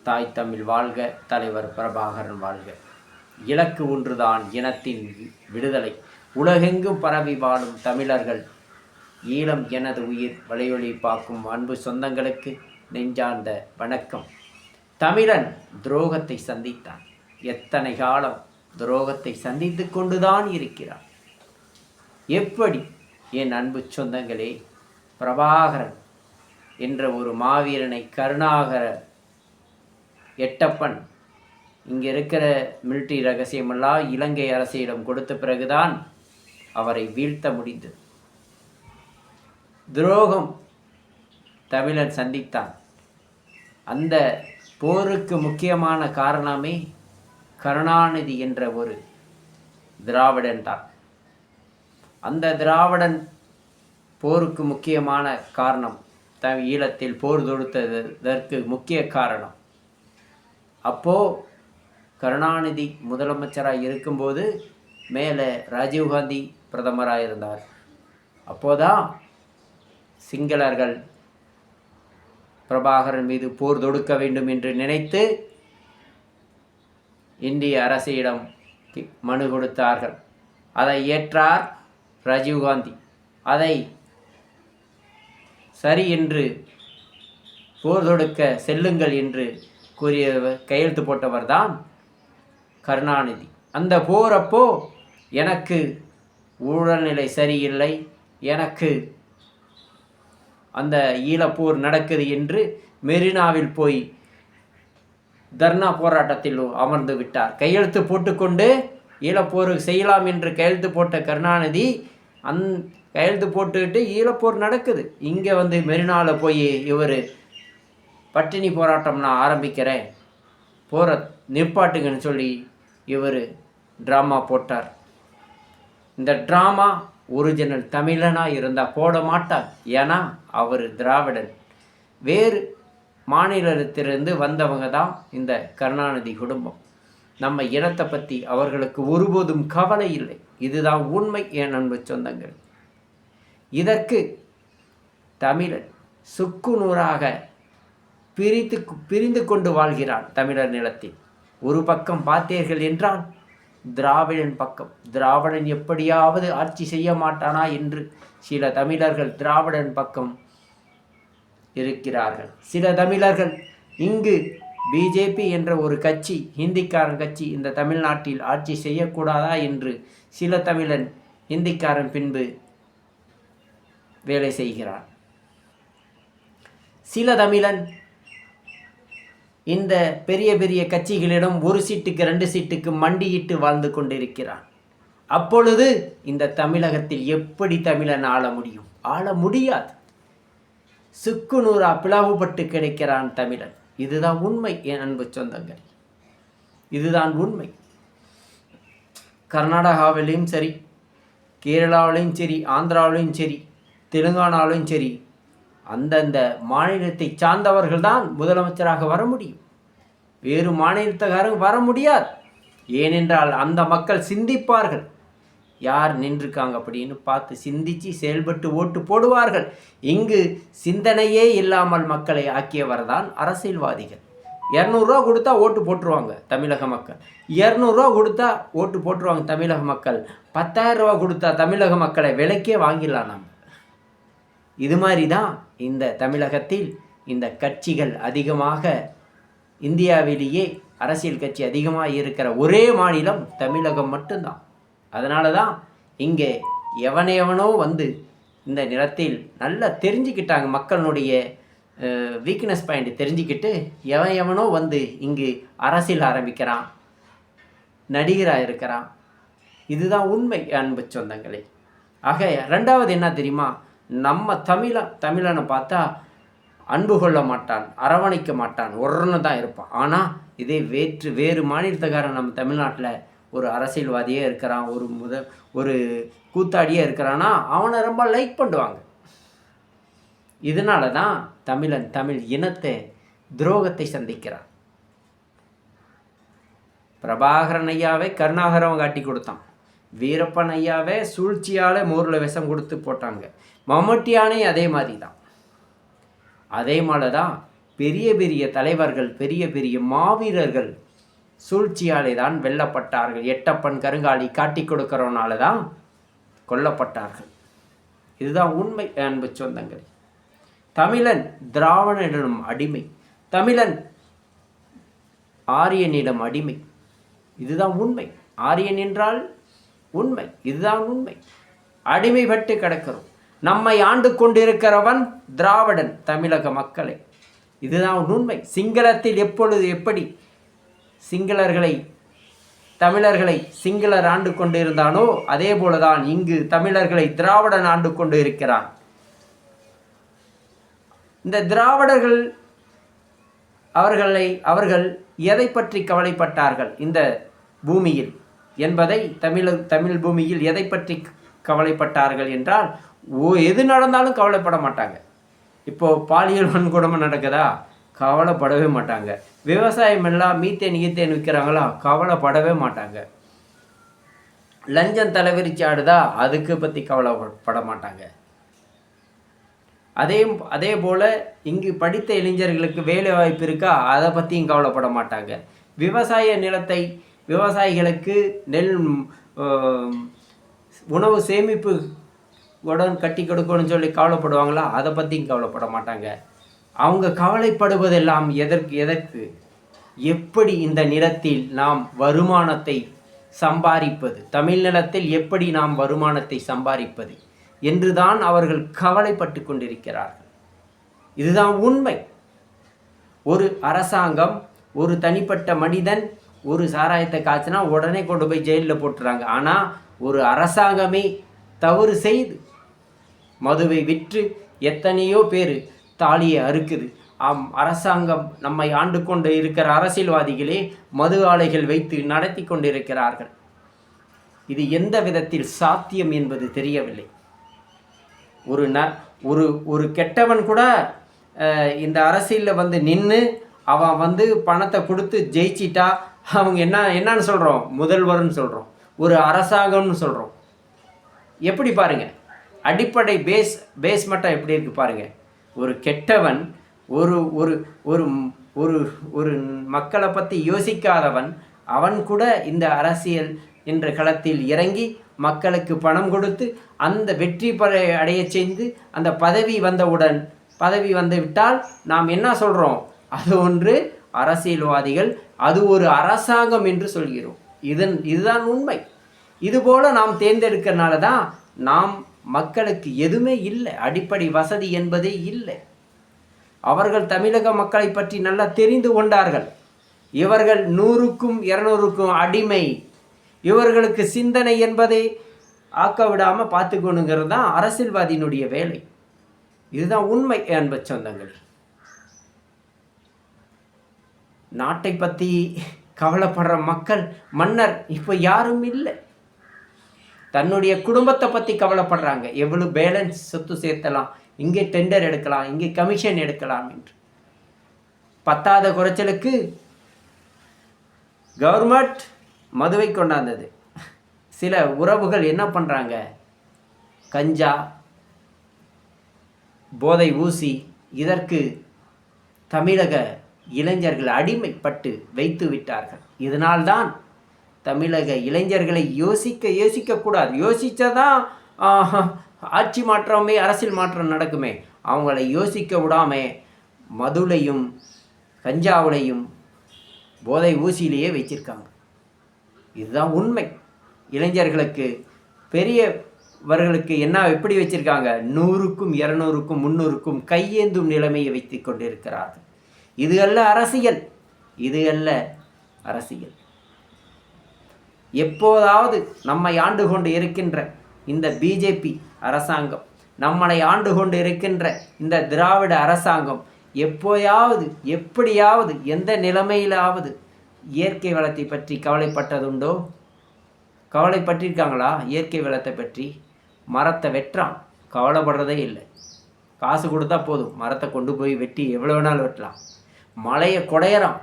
தாய் தமிழ் வாழ்க, தலைவர் பிரபாகரன் வாழ்க. இலக்கு ஒன்றுதான், இனத்தின் விடுதலை. உலகெங்கும் பரவி வாழும் தமிழர்கள், ஈழம் எனது உயிர் வலையொலி பார்க்கும் அன்பு சொந்தங்களுக்கு நெஞ்சார்ந்த வணக்கம். தமிழன் துரோகத்தை சந்தித்தான். எத்தனை காலம் துரோகத்தை சந்தித்து கொண்டுதான் இருக்கிறான். எப்படி என் அன்பு சொந்தங்களே, பிரபாகரன் என்ற ஒரு மாவீரனை கருணாகர எட்டப்பன் இங்கே இருக்கிற மிலிட்ரி ரகசியமெல்லாம் இலங்கை அரசிடம் கொடுத்த பிறகுதான் அவரை வீழ்த்த முடிந்தது. துரோகம் தமிழன் சந்தித்தான். அந்த போருக்கு முக்கியமான காரணமே கருணாநிதி என்ற ஒரு திராவிடன் தான். அந்த திராவிடன் போருக்கு முக்கியமான காரணம், ஈழத்தில் போர் தொடுத்ததற்கு முக்கிய காரணம். அப்போது கருணாநிதி முதலமைச்சராக இருக்கும்போது மேலே ராஜீவ்காந்தி பிரதமராக இருந்தார். அப்போதான் சிங்களர்கள் பிரபாகரன் மீது போர் தொடுக்க வேண்டும் என்று நினைத்து இந்திய அரசிடம் மனு கொடுத்தார்கள். அதை ஏற்றார் ராஜீவ்காந்தி. அதை சரி என்று போர் தொடுக்க செல்லுங்கள் என்று கூறியவர், கையெழுத்து போட்டவர் தான் கருணாநிதி. அந்த போரப்போ எனக்கு உடல்நிலை சரியில்லை, எனக்கு அந்த ஈழப்போர் நடக்குது என்று மெரினாவில் போய் தர்ணா போராட்டத்தில் அமர்ந்து விட்டார். கையெழுத்து போட்டுக்கொண்டு ஈழப்போர் செய்யலாம் என்று கையெழுத்து போட்ட கருணாநிதி கையெழுத்து போட்டுக்கிட்டு ஈழப்போர் நடக்குது. இங்கே வந்து மெரினாவில் போய் இவர் பட்டினி போராட்டம் நான் ஆரம்பிக்கிறேன், போரை நிற்பாட்டுங்கன்னு சொல்லி இவர் ட்ராமா போட்டார். இந்த ட்ராமா ஒரிஜினல் தமிழனாக இருந்தால் போட மாட்டார். ஏன்னா அவர் திராவிடன், வேறு மாநிலத்திலிருந்து வந்தவங்க தான் இந்த கருணாநிதி குடும்பம். நம்ம இனத்தை பற்றி அவர்களுக்கு ஒருபோதும் கவலை இல்லை. இதுதான் உண்மை என் அன்பு சொந்தங்கள். இதற்கு தமிழன் சுக்குநூறாக பிரிந்து கொண்டு வாழ்கிறான் தமிழர் நிலத்தில். ஒரு பக்கம் பார்த்தீர்கள் என்றால் திராவிடன் பக்கம். திராவிடன் எப்படியாவது ஆட்சி செய்ய மாட்டானா என்று சில தமிழர்கள் திராவிடன் பக்கம் இருக்கிறார்கள். சில தமிழர்கள் இங்கு பிஜேபி என்ற ஒரு கட்சி, ஹிந்திக்காரன் கட்சி, இந்த தமிழ்நாட்டில் ஆட்சி செய்யக்கூடாதா என்று சில தமிழன் ஹிந்திக்காரன் பின்பு வேலை செய்கிறான். சில தமிழன் இந்த பெரிய பெரிய கட்சிகளிடம் ஒரு சீட்டுக்கு 2 சீட்டுக்கு மண்டியிட்டு வாழ்ந்து கொண்டிருக்கிறான். அப்பொழுது இந்த தமிழகத்தில் எப்படி தமிழன் ஆள முடியும்? ஆள முடியாது. சுக்குநூறா பிளவுபட்டு கிடைக்கிறான் தமிழன். இதுதான் உண்மை என் அன்பு சொந்தங்கள். இதுதான் உண்மை. கர்நாடகாவிலையும் சரி, கேரளாவிலையும் சரி, ஆந்திராவிலையும் சரி, தெலுங்கானாவிலையும் சரி, அந்தந்த மாநிலத்தை சார்ந்தவர்கள் தான் முதலமைச்சராக வர முடியும். வேறு மாநிலத்தக்காரங்க வர முடியாது. ஏனென்றால் அந்த மக்கள் சிந்திப்பார்கள், யார் நின்றுருக்காங்க அப்படின்னு பார்த்து சிந்தித்து செயல்பட்டு ஓட்டு போடுவார்கள். இங்கு சிந்தனையே இல்லாமல் மக்களை ஆக்கியவர் தான் அரசியல்வாதிகள். 200 ரூபா கொடுத்தா ஓட்டு போட்டுருவாங்க தமிழக மக்கள். 200 ரூபா கொடுத்தா ஓட்டு போட்டுருவாங்க தமிழக மக்கள். 10,000 ரூபா கொடுத்தா தமிழக மக்களை விலைக்கே வாங்கிடலாம் நம்ம. இது மாதிரி தான் இந்த தமிழகத்தில் இந்த கட்சிகள் அதிகமாக, இந்தியாவிலேயே அரசியல் கட்சி அதிகமாக இருக்கிற ஒரே மாநிலம் தமிழகம் மட்டும்தான். அதனால தான் இங்கே எவனோ வந்து இந்த நிலத்தில் நல்லா தெரிஞ்சுக்கிட்டாங்க. மக்களுடைய வீக்னஸ் பாயிண்ட் தெரிஞ்சுக்கிட்டு எவனோ வந்து இங்கு அரசியல் ஆரம்பிக்கிறான், நடிகராக இருக்கிறான். இதுதான் உண்மை அன்பு சொந்தங்களே. ஆக 2வது என்ன தெரியுமா, நம்ம தமிழனை பார்த்தா அன்பு கொள்ள மாட்டான், அரவணைக்க மாட்டான், ஒருன்னு தான் இருப்பான். ஆனால் இதே வேறு மாநிலத்துக்காரன் நம்ம தமிழ்நாட்டில் ஒரு அரசியல்வாதியே இருக்கிறான், ஒரு கூத்தாடியே இருக்கிறான்னா அவனை ரொம்ப லைக் பண்ணுவாங்க. இதனால தான் தமிழன் தமிழ் இனத்தை துரோகத்தை சந்திக்கிறான். பிரபாகரன் ஐயாவை கருணாகரன் காட்டி கொடுத்தான். வீரப்பன் ஐயாவே சூழ்ச்சியால் மோரில் விஷம் கொடுத்து போட்டாங்க. மம்முட்டியானே அதே மாதிரி தான். அதே மாதிரி தான் பெரிய பெரிய தலைவர்கள், பெரிய பெரிய மாவீரர்கள் சூழ்ச்சியாலே தான் வெல்லப்பட்டார்கள். எட்டப்பன் கருங்காலி காட்டி கொடுக்கிறவனால தான் கொல்லப்பட்டார்கள். இதுதான் உண்மை அன்பு சொந்தங்கள். தமிழன் திராவிடனிடம் அடிமை, தமிழன் ஆரியனிடம் அடிமை. இதுதான் உண்மை. ஆரியன் என்றால் உண்மை. இதுதான் உண்மை. அடிமைப்பட்டு கிடக்கிறோம். நம்மை ஆண்டு கொண்டிருக்கிறவன் திராவிடன், தமிழக மக்களை. இதுதான் உண்மை. சிங்களத்தில் எப்பொழுது எப்படி சிங்களர்களை, தமிழர்களை சிங்களர் ஆண்டு கொண்டு இருந்தானோ அதே போலதான் இங்கு தமிழர்களை திராவிடன் ஆண்டு கொண்டு இருக்கிறான். இந்த திராவிடர்கள் அவர்கள் எதை பற்றி கவலைப்பட்டார்கள் இந்த பூமியில் என்பதை, தமிழ் பூமியில் எதை பற்றி கவலைப்பட்டார்கள் என்றால், எது நடந்தாலும் கவலைப்பட மாட்டாங்க. இப்போது பாலியல் வன்கொடுமை நடக்குதா, கவலைப்படவே மாட்டாங்க. விவசாயம் எல்லாம் மீத்தேன் விற்கிறாங்களா, கவலைப்படவே மாட்டாங்க. லஞ்சம் தலைவிரிச்சு ஆடுதா, அதுக்கு பற்றி கவலைப்பட மாட்டாங்க. அதே போல் இங்கு படித்த இளைஞர்களுக்கு வேலை வாய்ப்பு இருக்கா, அதை பற்றியும் கவலைப்பட மாட்டாங்க. விவசாய நிலத்தை விவசாயிகளுக்கு நெல் உணவு சேமிப்பு உடன் கட்டி கொடுக்கணும்னு சொல்லி கவலைப்படுவாங்களா, அதை பற்றியும் கவலைப்பட மாட்டாங்க. அவங்க கவலைப்படுவதெல்லாம் எதற்கு எப்படி இந்த நிலத்தில் நாம் வருமானத்தை சம்பாதிப்பது, தமிழ் நிலத்தில் எப்படி நாம் வருமானத்தை சம்பாதிப்பது என்றுதான் அவர்கள் கவலைப்பட்டு கொண்டிருக்கிறார்கள். இதுதான் உண்மை. ஒரு அரசாங்கம், ஒரு தனிப்பட்ட மனிதன் ஒரு சாராயத்தை காய்ச்சினா உடனே கொண்டு போய் ஜெயிலில் போட்டுறாங்க. ஆனால் ஒரு அரசாங்கமே தவறு செய்து மதுவை விற்று எத்தனையோ பேர் தாலியை அறுக்குது. அரசாங்கம் நம்மை ஆண்டு கொண்டு இருக்கிற அரசியல்வாதிகளே மது ஆலைகள் வைத்து நடத்தி கொண்டிருக்கிறார்கள். இது எந்த விதத்தில் சாத்தியம் என்பது தெரியவில்லை. ஒரு கெட்டவன் கூட இந்த அரசியலில் நின்று அவன் பணத்தை கொடுத்து ஜெயிச்சிட்டா அவங்க என்னன்னு சொல்கிறோம், முதல்வர்னு சொல்கிறோம், ஒரு அரசாங்கம்னு சொல்கிறோம். எப்படி பாருங்கள், அடிப்படை பேஸ் மட்டும் எப்படி இருக்குது பாருங்கள். ஒரு கெட்டவன், ஒரு ஒரு ஒரு ஒரு ஒரு மக்களை பற்றி யோசிக்காதவன், அவன் கூட இந்த அரசியல் என்ற களத்தில் இறங்கி மக்களுக்கு பணம் கொடுத்து அந்த வெற்றி அடைய செய்து அந்த பதவி வந்து விட்டால் நாம் என்ன சொல்கிறோம், அது ஒன்று அரசியல்வாதிகள், அது ஒரு அரசாங்கம் என்று சொல்கிறோம். இதுதான் உண்மை. இதுபோல் நாம் தேர்ந்தெடுக்கிறனால தான் நாம் மக்களுக்கு எதுவுமே இல்லை, அடிப்படை வசதி என்பதே இல்லை. அவர்கள் தமிழக மக்களை பற்றி நல்லா தெரிந்து கொண்டார்கள். இவர்கள் 100க்கும் 200க்கும் அடிமை, இவர்களுக்கு சிந்தனை என்பதை ஆக்க விடாமல் பார்த்துக்கணுங்கிறது தான் அரசியல்வாதியினுடைய வேலை. இதுதான் உண்மை அன்பு சொந்தங்கள். நாட்டை பற்றி கவலைப்படுற மக்கள், மன்னர் இப்போ யாரும் இல்லை. தன்னுடைய குடும்பத்தை பற்றி கவலைப்படுறாங்க. எவ்வளவு பேலன்ஸ் சொத்து சேர்த்தலாம், இங்கே டெண்டர் எடுக்கலாம், இங்கே கமிஷன் எடுக்கலாம் என்று. பத்தாத குறைச்சலுக்கு கவர்மெண்ட் மதுவை கொண்டாந்தது. சில உறவுகள் என்ன பண்ணுறாங்க, கஞ்சா, போதை ஊசி, இதற்கு தமிழக இளைஞர்கள் அடிமைப்பட்டு வைத்து விட்டார்கள். இதனால்தான் தமிழக இளைஞர்களை யோசிக்கக்கூடாது. யோசித்தாதான் ஆட்சி மாற்றமே, அரசியல் மாற்றம் நடக்குமே. அவங்கள யோசிக்க விடாமல் மதுளையும் கஞ்சாவுலையும் போதை ஊசியிலேயே வச்சிருக்காங்க. இதுதான் உண்மை. இளைஞர்களுக்கு, பெரியவர்களுக்கு எப்படி வச்சிருக்காங்க, 100க்கும் 200க்கும் 300க்கும் கையேந்தும் நிலைமையை வைத்து கொண்டிருக்கிறார்கள். இது அல்ல அரசியல், இது அல்ல அரசியல். எப்போதாவது நம்மை ஆண்டு கொண்டு இருக்கின்ற இந்த பிஜேபி அரசாங்கம், நம்மளை ஆண்டு கொண்டு இருக்கின்ற இந்த திராவிட அரசாங்கம் எப்படியாவது எந்த நிலைமையிலாவது இயற்கை வளத்தை பற்றி கவலைப்பட்டதுண்டோ? கவலைப்பட்டிருக்காங்களா? இயற்கை வளத்தை பற்றி மரத்தை வெட்டுறான், கவலைப்படுறதே இல்லை. காசு கொடுத்தா போதும், மரத்தை கொண்டு போய் வெட்டி எவ்வளோ வேணாலும் வெட்டலாம். மலையை குடையிறான்,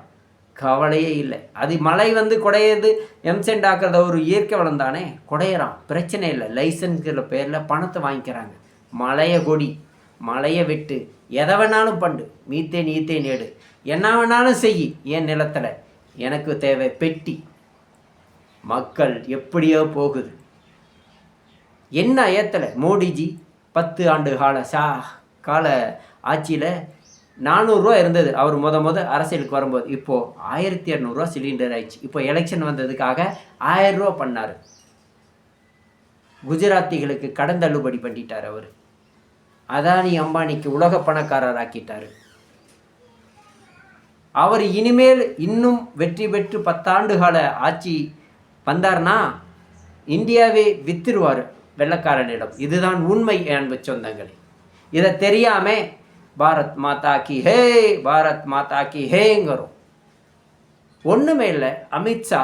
கவலையே இல்லை. அது மலை குடையிறது எம்சென்ட் ஆக்கிறத ஒரு இயற்கை வளம் தானே, குடையிறான், பிரச்சனை இல்லை. லைசன்ஸுங்கிற பேரில் பணத்தை வாங்கிக்கிறாங்க. மலையை கொடி, மழையை விட்டு எதை வேணாலும் பண்ணு, மீத்தேன் ஈத்தேன் எடு, என்ன வேணாலும் செய், என் நிலத்தில் எனக்கு தேவை பெட்டி. மக்கள் எப்படியோ போகுது, என்ன ஏற்றலை. மோடிஜி 10 ஆண்டு கால ஆட்சியில் 400 இருந்தது அவர் முத அரசியலுக்கு வரும்போது. இப்போது 1200 சிலிண்டர் ஆயிடுச்சு. இப்போ எலெக்ஷன் வந்ததுக்காக 1000 பண்ணார். குஜராத்திகளுக்கு கடன் தள்ளுபடி பண்ணிட்டார் அவர். அதானி அம்பானிக்கு உலக பணக்காரர் ஆக்கிட்டார். அவர் இனிமேல் இன்னும் வெற்றி பெற்று 10 ஆண்டு கால ஆட்சி வந்தார்னா இந்தியாவே வித்துருவார் வெள்ளக்காரனிடம். இதுதான் உண்மை அன்பு சொந்தங்களே. இதை தெரியாம பாரத் மாதா கி ஹே, பாரத் மாதா கி ஹேங்கிறோம். ஒன்றுமே இல்லை. அமித்ஷா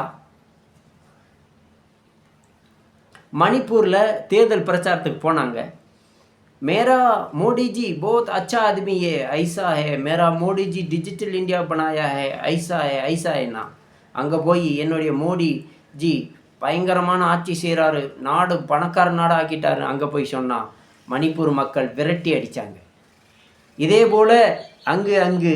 மணிப்பூரில் தேர்தல் பிரச்சாரத்துக்கு போனாங்க. मेरा मोदी जी बहुत अच्छा आदमी है, ऐसा है, मेरा मोदी जी डिजिटल इंडिया बनाया है, ऐसा है ना. அங்கே போய் என்னுடைய மோடி ஜி பயங்கரமான ஆட்சி செய்கிறாரு, நாடு பணக்கார நாடு ஆக்கிட்டாரு அங்கே போய் சொன்னால் மணிப்பூர் மக்கள் விரட்டி அடித்தாங்க. இதே போல் அங்கு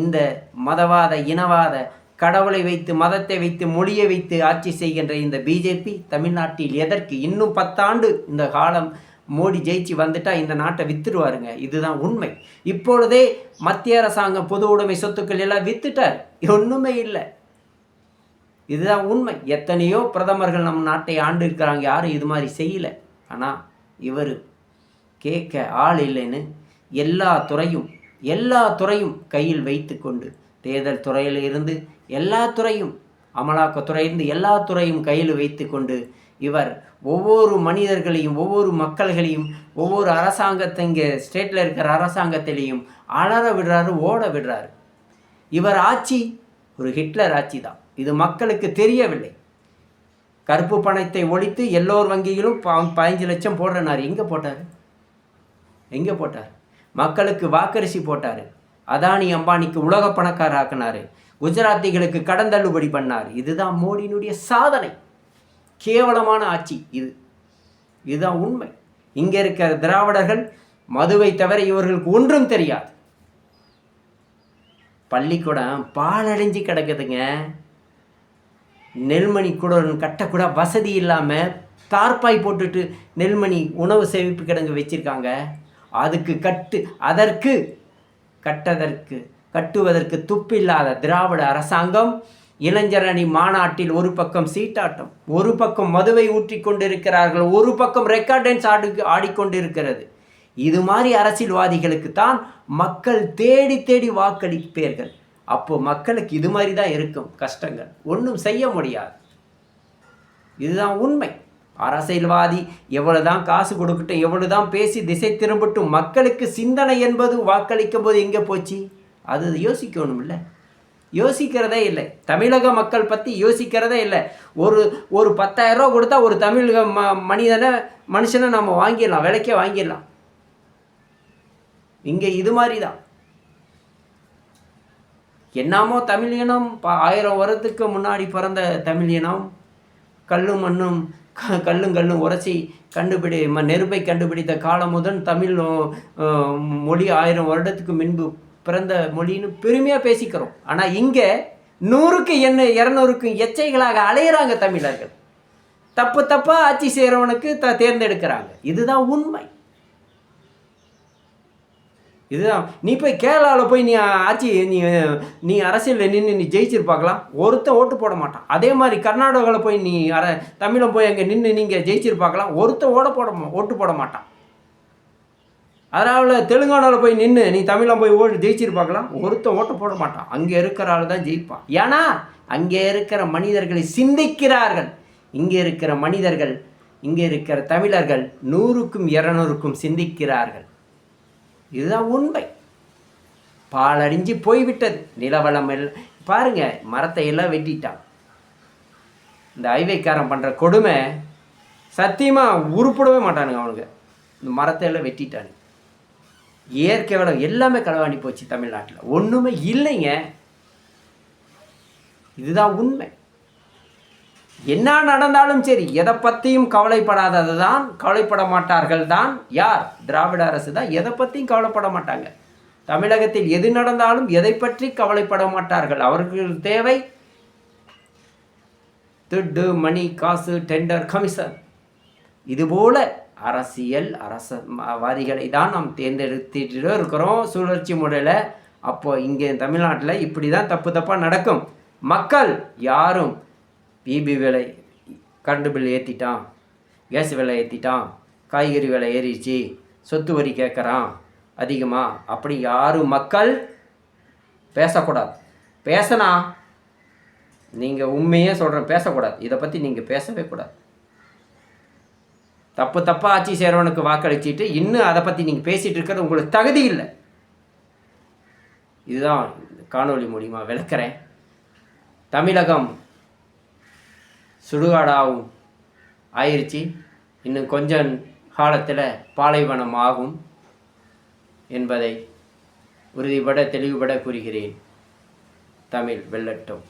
இந்த மதவாத இனவாத கடவுளை வைத்து மதத்தை வைத்து மொழியை வைத்து ஆட்சி செய்கின்ற இந்த பிஜேபி தமிழ்நாட்டில் எதற்கு? இன்னும் 10 ஆண்டு இந்த காலம் மோடி ஜெயிச்சு வந்துட்டா இந்த நாட்டை வித்துடுவாருங்க. இதுதான் உண்மை. இப்பொழுதே மத்திய அரசாங்கம் பொது உடைமை சொத்துக்கள் எல்லாம் வித்துட்டார், ஒன்றுமே இல்லை. இதுதான் உண்மை. எத்தனையோ பிரதமர்கள் நம் நாட்டை ஆண்டு இருக்கிறாங்க, யாரும் இது மாதிரி செய்யலை. ஆனால் இவர் கேட்க ஆள் இல்லைன்னு எல்லா துறையும் கையில் வைத்து கொண்டு, தேர்தல் துறையில் இருந்து எல்லா துறையும், அமலாக்கத்துறையிலிருந்து எல்லா துறையும் கையில் வைத்து கொண்டு இவர் ஒவ்வொரு மனிதர்களையும் ஒவ்வொரு மக்கள்களையும் ஒவ்வொரு அரசாங்கத்தை இங்கே ஸ்டேட்டில் இருக்கிற அரசாங்கத்திலையும் அலற விடுறாரு, ஓட விடுறாரு. இவர் ஆட்சி ஒரு ஹிட்லர் ஆட்சி தான். இது மக்களுக்கு தெரியவில்லை. கருப்பு பணத்தை ஒழித்து எல்லோர் வங்கியிலும் 15 லட்சம் போடுறனார். எங்கே போட்டார்? மக்களுக்கு வாக்கரிசி போட்டார். அதானி அம்பானிக்கு உலக பணக்கார ஆக்கினார். குஜராத்திகளுக்கு கடன் தள்ளுபடி பண்ணார். இதுதான் மோடியினுடைய சாதனை. கேவலமான ஆட்சி இதுதான் உண்மை. இங்கே இருக்கிற திராவிடர்கள் மதுவை தவிர இவர்களுக்கு ஒன்றும் தெரியாது. பள்ளிக்கூடம் பாலடைஞ்சு கிடக்குதுங்க. நெல்மணி கூட கட்டக்கூட வசதி இல்லாமல் தார்பாய் போட்டுட்டு நெல்மணி உணவு சேமிப்பு கிடங்கு வச்சிருக்காங்க. அதற்கு கட்டுவதற்கு துப்பில்லாத திராவிட அரசாங்கம் இளைஞரணி மாநாட்டில் ஒரு பக்கம் சீட்டாட்டம், ஒரு பக்கம் மதுவை ஊற்றி கொண்டிருக்கிறார்கள், ஒரு பக்கம் ரெக்கார்ட் டான்ஸ் ஆடிக்கொண்டிருக்கிறது. இது மாதிரி அரசியல்வாதிகளுக்கு தான் மக்கள் தேடி வாக்களிப்பீர்கள். அப்போ மக்களுக்கு இது மாதிரி தான் இருக்கும் கஷ்டங்கள், ஒன்றும் செய்ய முடியாது. இதுதான் உண்மை. அரசியல்வாதி எவ்வளவுதான் காசு கொடுக்கட்டும், எவ்வளவுதான் பேசி திசை திரும்பட்டும், மக்களுக்கு சிந்தனை என்பது வாக்களிக்கும் போது எங்கே போச்சு? அது யோசிக்கணும் இல்லை, யோசிக்கிறதே இல்லை. தமிழக மக்கள் பற்றி யோசிக்கிறதே இல்லை. ஒரு 10,000 ரூபா கொடுத்தா ஒரு தமிழக மனுஷனை நம்ம வாங்கிடலாம், விலைக்கே வாங்கிடலாம். இங்கே இது மாதிரி தான். என்னமோ தமிழ் இனம் 1000 வருடத்துக்கு முன்னாடி பிறந்த தமிழ் இனம் கல்லும் கல்லும் உரைச்சி நெருப்பை கண்டுபிடித்த காலம் முதல் தமிழ் மொழி 1000 வருடத்துக்கு முன்பு பிறந்த மொழின்னு பெருமையாக பேசிக்கிறோம். ஆனால் இங்கே 100க்கு 200க்கு எச்சைகளாக அலையிறாங்க தமிழர்கள். தப்பாக ஆட்சி செய்கிறவனுக்கு தேர்ந்தெடுக்கிறாங்க. இதுதான் உண்மை. இதுதான். நீ போய் கேரளாவில் போய் நீ அரசியலில் நின்று நீ ஜெயிச்சிருப்பாக்கலாம், ஒருத்தன் ஓட்டு போட மாட்டான். அதே மாதிரி கர்நாடகாவில் போய் நீ தமிழன் போய் அங்கே நின்று நீங்கள் ஜெயிச்சிருப்பாக்கலாம், ஒருத்தன் ஓட்டு போட மாட்டான். அதனால் தெலுங்கானாவில் போய் நின்று நீ தமிழன் போய் ஜெயிச்சிருப்பாக்கலாம், ஒருத்தன் ஓட்டு போட மாட்டான். அங்கே இருக்கிற ஆள் தான் ஜெயிப்பான். ஏன்னா அங்கே இருக்கிற மனிதர்களை சிந்திக்கிறார்கள். இங்கே இருக்கிற தமிழர்கள் 100க்கும் 200க்கும் சிந்திக்கிறார்கள். இதுதான் உண்மை. பாலடைஞ்சு போய்விட்டது. நிலவளம் எல்லாம் பாருங்கள், மரத்தை எல்லாம் வெட்டிட்டான். இந்த ஹைவேக்காரன் பண்ணுற கொடுமை சத்தியமாக உருப்படவே மாட்டானுங்க அவனுக்கு. இந்த மரத்தை எல்லாம் வெட்டிட்டானுங்க. இயற்கை வளம் எல்லாமே களவாணி போச்சு தமிழ்நாட்டில், ஒன்றுமே இல்லைங்க. இதுதான் உண்மை. என்ன நடந்தாலும் சரி எதை பற்றியும் கவலைப்படாதது தான், கவலைப்பட மாட்டார்கள் தான் யார்? திராவிட அரசு தான் எதை பற்றியும் கவலைப்பட மாட்டாங்க. தமிழகத்தில் எது நடந்தாலும் எதை பற்றி கவலைப்பட மாட்டார்கள். அவர்கள் தேவை துட்டு, மணி, காசு, டெண்டர், கமிஷன். இதுபோல அரசியல் அரசவாதிகளை தான் நாம் தேர்ந்தெடுத்துட்டு இருக்கிறோம் சுழற்சி முறையில். அப்போ இங்கே தமிழ்நாட்டில் இப்படி தான் தப்பாக நடக்கும். மக்கள் யாரும் பிபி விலை, கரண்ட் பில் ஏற்றிட்டான், கேஸ் விலை ஏற்றிட்டான், காய்கறி விலை ஏறிடுச்சு, சொத்து வரி கேட்குறான் அதிகமாக, அப்படி யாரும் மக்கள் பேசக்கூடாது. பேசினா நீங்கள் உண்மையே சொல்கிறேன், பேசக்கூடாது. இதை பற்றி நீங்கள் பேசவே கூடாது. தப்பாக ஆட்சி செய்கிறவனுக்கு வாக்களிச்சிட்டு இன்னும் அதை பற்றி நீங்கள் பேசிகிட்டு இருக்கிறது உங்களுக்கு தகுதி இல்லை. இதுதான் காணொளி மூலிமா விளக்குறேன். தமிழகம் சுடுகாடாகவும் ஆயிடுச்சு. இன்னும் கொஞ்சம் காலத்தில் பாலைவனம் ஆகும் என்பதை உறுதிபட தெளிவுபட கூறுகிறேன். தமிழ் வெல்லட்டும்.